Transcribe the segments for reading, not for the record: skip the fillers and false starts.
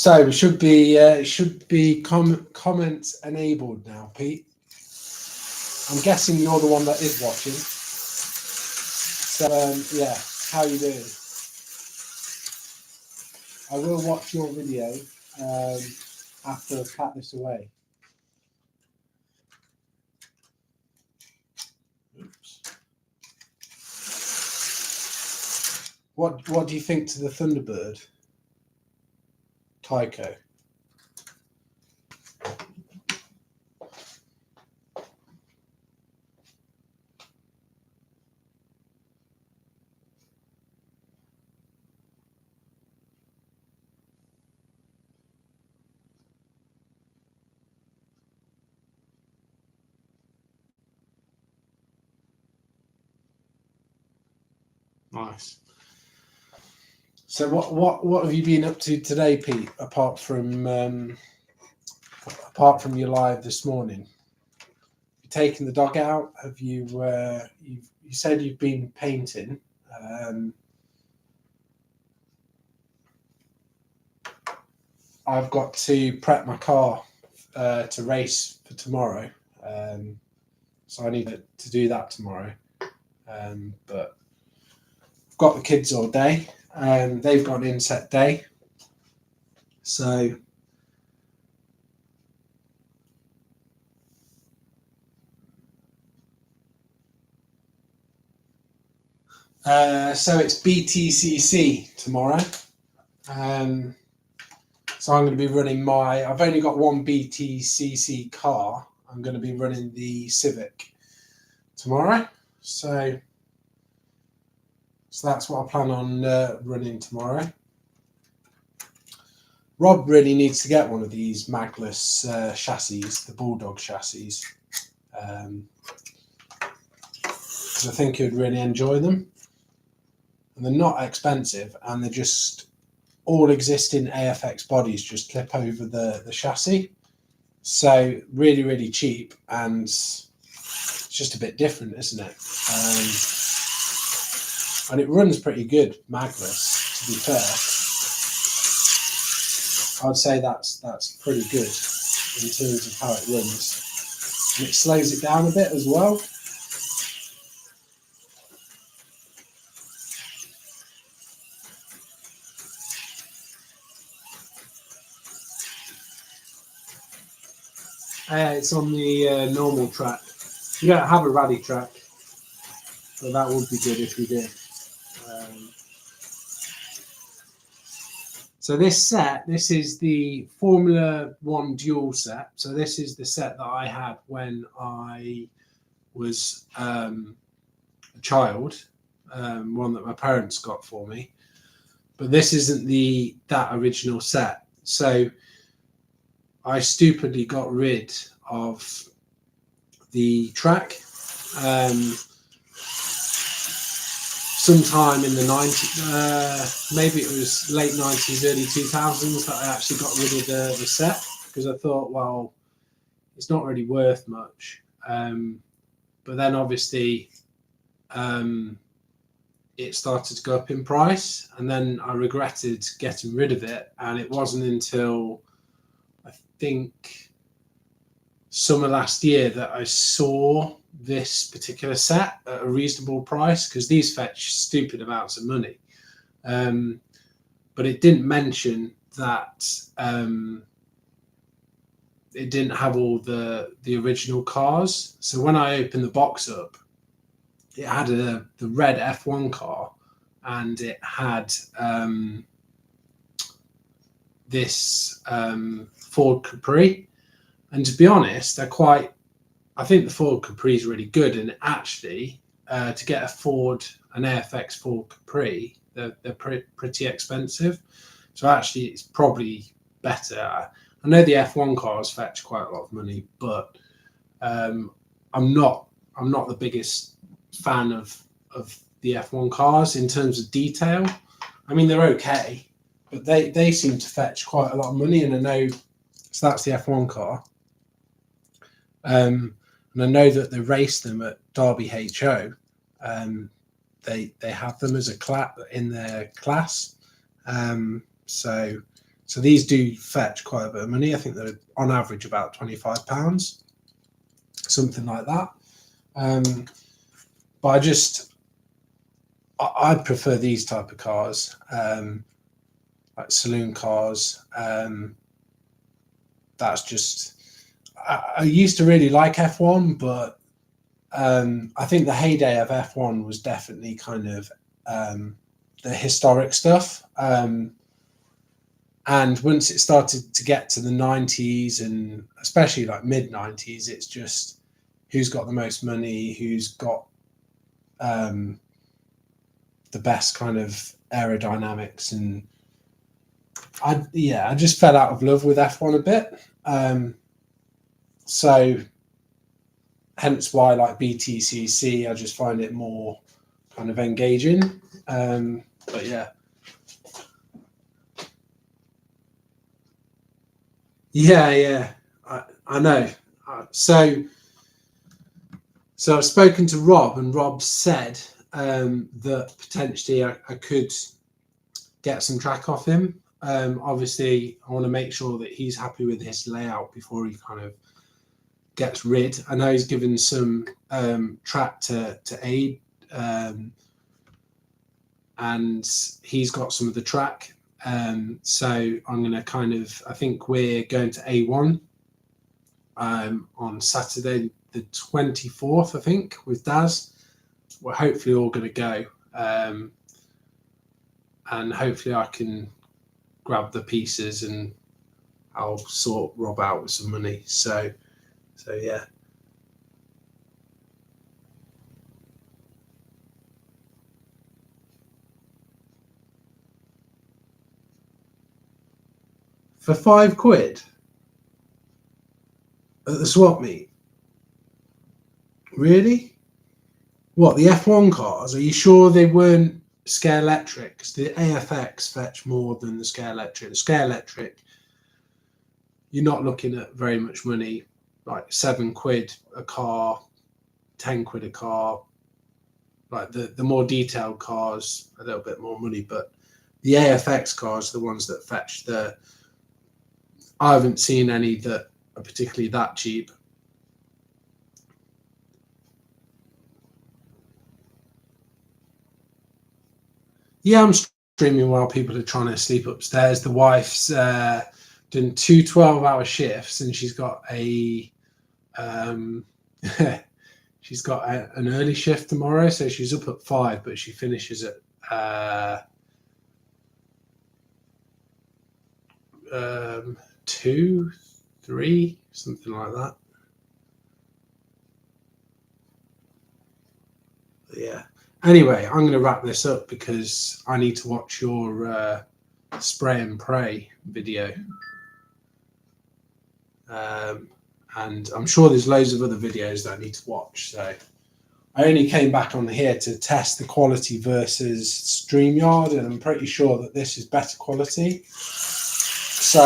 So it should be comments enabled now, Pete. I'm guessing you're the one that is watching. So yeah, how you doing? I will watch your video after I cut this away. Oops. What do you think to the Thunderbird, Tycho? Nice. So what have you been up to today, Pete? Apart from your live this morning, you taken the dog out? Have you? You said you've been painting. I've got to prep my car to race for tomorrow, so I need to do that tomorrow. But I've got the kids all day. They've got an inset day, so it's BTCC tomorrow. So I'm going to be running I've only got one BTCC car. I'm going to be running the Civic tomorrow. So that's what I plan on running tomorrow. Rob really needs to get one of these magless chassis, the Bulldog chassis, because I think he would really enjoy them. And they're not expensive, and they're just all existing AFX bodies just clip over the chassis. So really, really cheap, and it's just a bit different, isn't it? And it runs pretty good, magless, to be fair. I'd say that's pretty good in terms of how it runs. And it slows it down a bit as well. It's on the normal track. You don't have a rally track, but that would be good if you did. So this is the Formula 1 dual set. So this is the set that I had when I was a child, one that my parents got for me. But this isn't that original set. So I stupidly got rid of the track sometime in the 90s, maybe it was late 90s, early 2000s, that I actually got rid of the set, because I thought, well, it's not really worth much. But then obviously it started to go up in price, and then I regretted getting rid of it. And it wasn't until I think summer last year that I saw this particular set at a reasonable price, because these fetch stupid amounts of money. But it didn't mention that it didn't have all the original cars. So when I opened the box up, it had the red F1 car, and it had this Ford Capri. And to be honest, I think the Ford Capri is really good. And actually, to get an AFX Ford Capri, they're pretty expensive. So actually, it's probably better. I know the F1 cars fetch quite a lot of money, but I'm not the biggest fan of the F1 cars in terms of detail. I mean, they're okay, but they seem to fetch quite a lot of money. And I know, so that's the F1 car. And I know that they race them at Derby HO. They have them as a in their class. So So these do fetch quite a bit of money. I think they're on average about £25, something like that. But I prefer these type of cars, like saloon cars. That's just, I used to really like F1, but I think the heyday of F1 was definitely kind of the historic stuff. And once it started to get to the 90s and especially like mid 90s, it's just who's got the most money, who's got the best kind of aerodynamics. And I just fell out of love with F1 a bit. So hence why like BTCC, I just find it more kind of engaging. But yeah. Yeah, I know. So I've spoken to Rob, and Rob said that potentially I could get some track off him. Obviously, I want to make sure that he's happy with his layout before he kind of gets rid. I know he's given some track to Aid, and he's got some of the track. So I'm going to kind of, I think we're going to A1 on Saturday the 24th, I think, with Daz. We're hopefully all going to go. And hopefully I can grab the pieces and I'll sort Rob out with some money. So yeah. For £5 at the swap meet? Really? What, the F1 cars? Are you sure they weren't Scare Electric? Because the AFX fetch more than the Scare Electric. The Scare Electric, you're not looking at very much money, like £7 a car, £10 a car. Like the more detailed cars, a little bit more money, but the AFX cars are the ones that fetch the. I haven't seen any that are particularly that cheap. Yeah, I'm streaming while people are trying to sleep upstairs. The wife's done 2 12-hour shifts, and she's got a she's got an early shift tomorrow, so she's up at 5, but she finishes at 2, 3, something like that. But yeah. Anyway, I'm going to wrap this up because I need to watch your spray and pray video. And I'm sure there's loads of other videos that I need to watch. So I only came back on here to test the quality versus StreamYard, and I'm pretty sure that this is better quality. So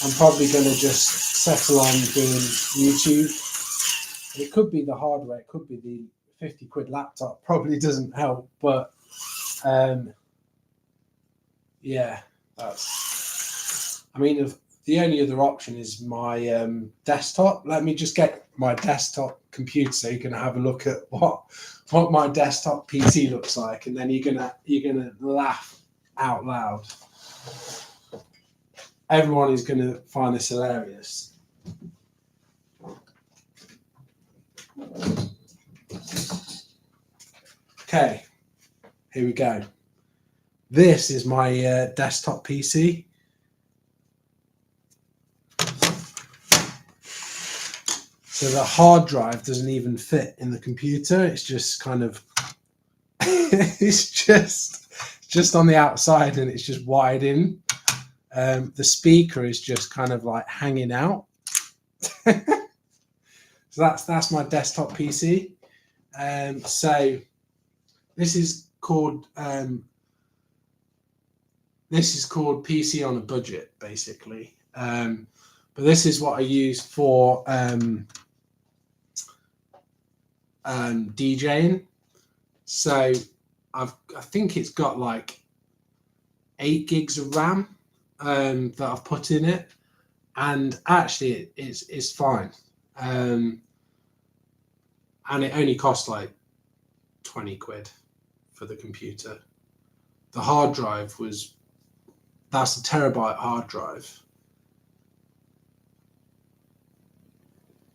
I'm probably going to just settle on doing YouTube. It could be the hardware, it could be the £50 laptop, probably doesn't help, but yeah, that's, I mean, the only other option is my desktop. Let me just get my desktop computer so you can have a look at what my desktop PC looks like, and then you're gonna laugh out loud. Everyone is gonna find this hilarious. Okay, here we go. This is my desktop PC. So the hard drive doesn't even fit in the computer. It's just kind of, it's just on the outside, and it's just wired in. The speaker is just kind of like hanging out. So that's my desktop PC. So this is called PC on a budget, basically. But this is what I use for DJing. So I think it's got like 8 gigs of RAM that I've put in it, and actually it's fine. And it only cost like 20 quid for the computer. The hard drive that's a terabyte hard drive.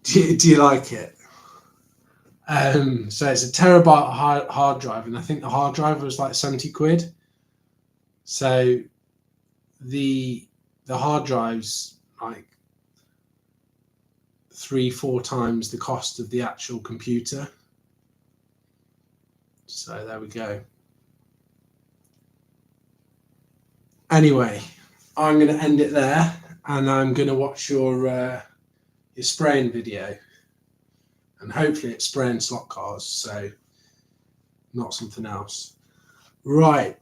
Do you like it? So it's a terabyte hard drive, and I think the hard drive was like 70 quid. So the hard drive's like 3-4 times the cost of the actual computer. So there we go. Anyway, I'm going to end it there, and I'm going to watch your spraying video, and hopefully it's spraying slot cars, so not something else. Right,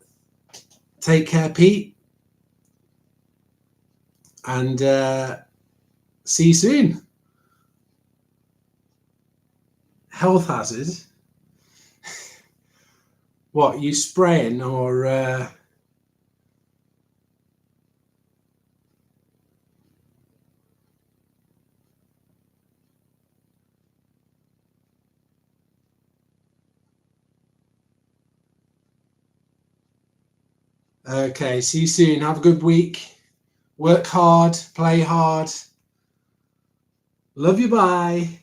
take care, Pete, and see you soon. Health hazard? What, you spraying or okay, see you soon. Have a good week. Work hard, play hard. Love you, bye.